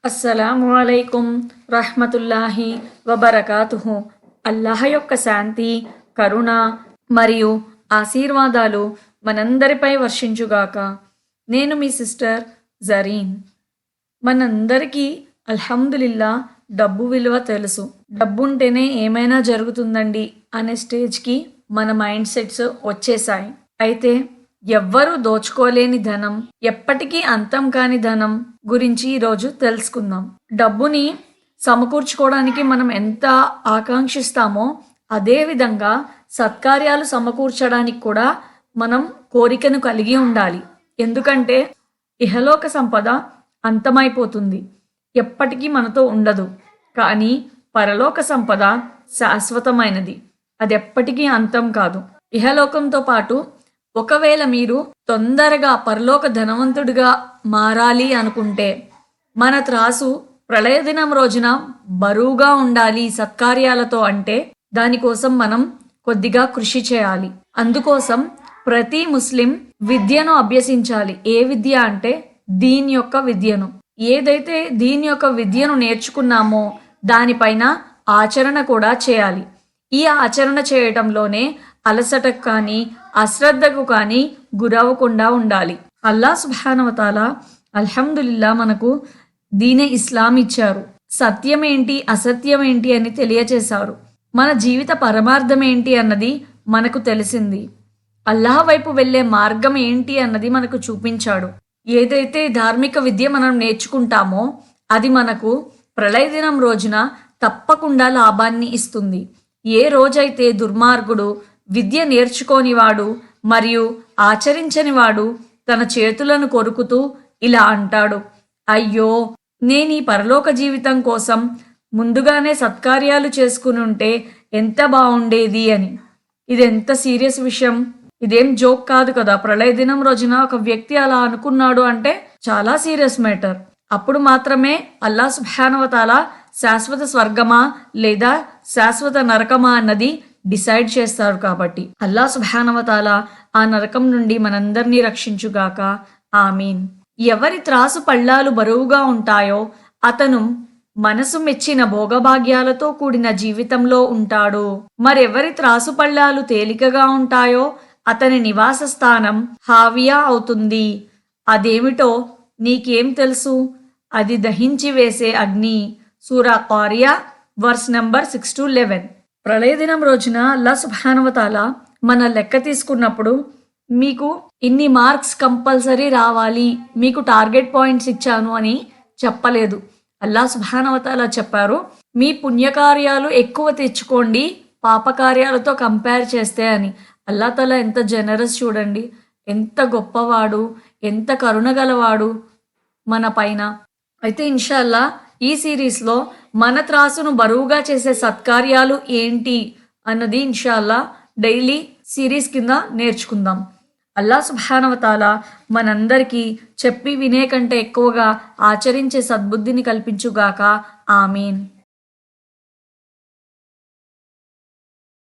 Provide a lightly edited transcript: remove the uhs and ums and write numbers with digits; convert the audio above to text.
అస్సలాము అలైకుం రహ్మతుల్లాహి వబరకాతుహు. అల్లాహ్ యొక్క శాంతి, కరుణ మరియు ఆశీర్వాదాలు మనందరిపై వర్షించుగాక. నేను మీ సిస్టర్ జరీన్. మనందరికీ అల్హమ్దులిల్లా డబ్బు విలువ తెలుసు. డబ్బుంటేనే ఏమైనా జరుగుతుందండి అనే స్టేజ్కి మన మైండ్ సెట్స్ వచ్చేసాయి. అయితే ఎవ్వరూ దోచుకోలేని ధనం, ఎప్పటికీ అంతం కాని ధనం గురించి ఈరోజు తెలుసుకుందాం. డబ్బుని సమకూర్చుకోవడానికి మనం ఎంత ఆకాంక్షిస్తామో అదే విధంగా సత్కార్యాలు సమకూర్చడానికి కూడా మనం కోరికను కలిగి ఉండాలి. ఎందుకంటే ఇహలోక సంపద అంతమైపోతుంది, ఎప్పటికీ మనతో ఉండదు. కానీ పరలోక సంపద శాశ్వతమైనది, అది ఎప్పటికీ అంతం కాదు. ఇహలోకంతో పాటు ఒకవేళ మీరు తొందరగా పరలోక ధనవంతుడిగా మారాలి అనుకుంటే మన త్రాసు ప్రళయ దినం రోజున బరువుగా ఉండాలి సత్కార్యాలతో అంటే దానికోసం మనం కొద్దిగా కృషి చేయాలి. అందుకోసం ప్రతి ముస్లిం విద్యను అభ్యసించాలి. ఏ విద్య అంటే దీని యొక్క విద్యను. ఏదైతే దీని యొక్క విద్యను నేర్చుకున్నామో దానిపైన ఆచరణ కూడా చేయాలి. ఈ ఆచరణ చేయటంలోనే అలసటకు కానీ అశ్రద్ధకు కానీ గురవకుండా ఉండాలి. అల్లాహ్ సుబ్హానహు వ తఆలా అల్హమ్దులిల్లా మనకు దీనే ఇస్లాం ఇచ్చారు. సత్యం ఏంటి అసత్యం ఏంటి అని తెలియచేశారు. మన జీవిత పరమార్థం ఏంటి అన్నది మనకు తెలిసింది. అల్లాహ్ వైపు వెళ్ళే మార్గం ఏంటి అన్నది మనకు చూపించాడు. ఏదైతే ధార్మిక విద్య మనం నేర్చుకుంటామో అది మనకు ప్రళయ దినం రోజున తప్పకుండా లాభాన్ని ఇస్తుంది. ఏ రోజైతే దుర్మార్గుడు విద్య నేర్చుకోనివాడు మరియు ఆచరించనివాడు తన చేతులను కొరుకుతూ ఇలా అంటాడు, అయ్యో నేను ఈ పరలోక జీవితం కోసం ముందుగానే సత్కార్యాలు చేసుకుని ఉంటే ఎంత బాగుండేది అని. ఇది ఎంత సీరియస్ విషయం, ఇదేం జోక్ కాదు కదా. ప్రళయ దినం రోజున ఒక వ్యక్తి అలా అనుకున్నాడు అంటే చాలా సీరియస్ మ్యాటర్. అప్పుడు మాత్రమే అల్లాహ్ సుబ్హానహు వ తఆలా శాశ్వత స్వర్గమా లేదా శాశ్వత నరకమా అన్నది డిసైడ్ చేస్తారు. కాబట్టి అల్లాహ్ సుబ్హానహు వ తఆలా ఆ నరకం నుండి మనందరినీ రక్షించుగాక. ఆమీన్. ఎవరి త్రాసు పళ్ళాలు బరువుగా ఉంటాయో అతను మనసు మెచ్చిన భోగభాగ్యాలతో కూడిన జీవితంలో ఉంటాడు. మరెవరి త్రాసు పళ్ళాలు తేలికగా ఉంటాయో అతని నివాస స్థానం హావియా అవుతుంది. అదేమిటో నీకేం తెలుసు? అది దహించి వేసే అగ్ని. సూరా ఖారియా వర్స్ నంబర్ 6-11. ప్రళయ దినం రోజున అల్లాహ్ సుబ్హానహు వ తఆలా మన లెక్క తీసుకున్నప్పుడు మీకు ఇన్ని మార్క్స్ కంపల్సరీ రావాలి, మీకు టార్గెట్ పాయింట్స్ ఇచ్చాను అని చెప్పలేదు. అల్లాహ్ సుబ్హానహు వ తఆలా చెప్పారు, మీ పుణ్యకార్యాలు ఎక్కువ తెచ్చుకోండి పాపకార్యాలతో కంపేర్ చేస్తే అని. అల్లాహ్ తఆలా ఎంత జనరస్ చూడండి, ఎంత గొప్పవాడు, ఎంత కరుణగలవాడు మన పైన. అయితే ఇన్షాల్లా ఈ సిరీస్లో మన త్రాసును బరువుగా చేసే సత్కార్యాలు ఏంటి అన్నది ఇన్షాల్లా డైలీ సిరీస్ కింద నేర్చుకుందాం. అల్లాహ్ సుబ్హానహు వ తఆలా మనందరికీ చెప్పి వినే కంటే ఎక్కువగా ఆచరించే సద్బుద్ధిని కల్పించుగాక. ఆమీన్.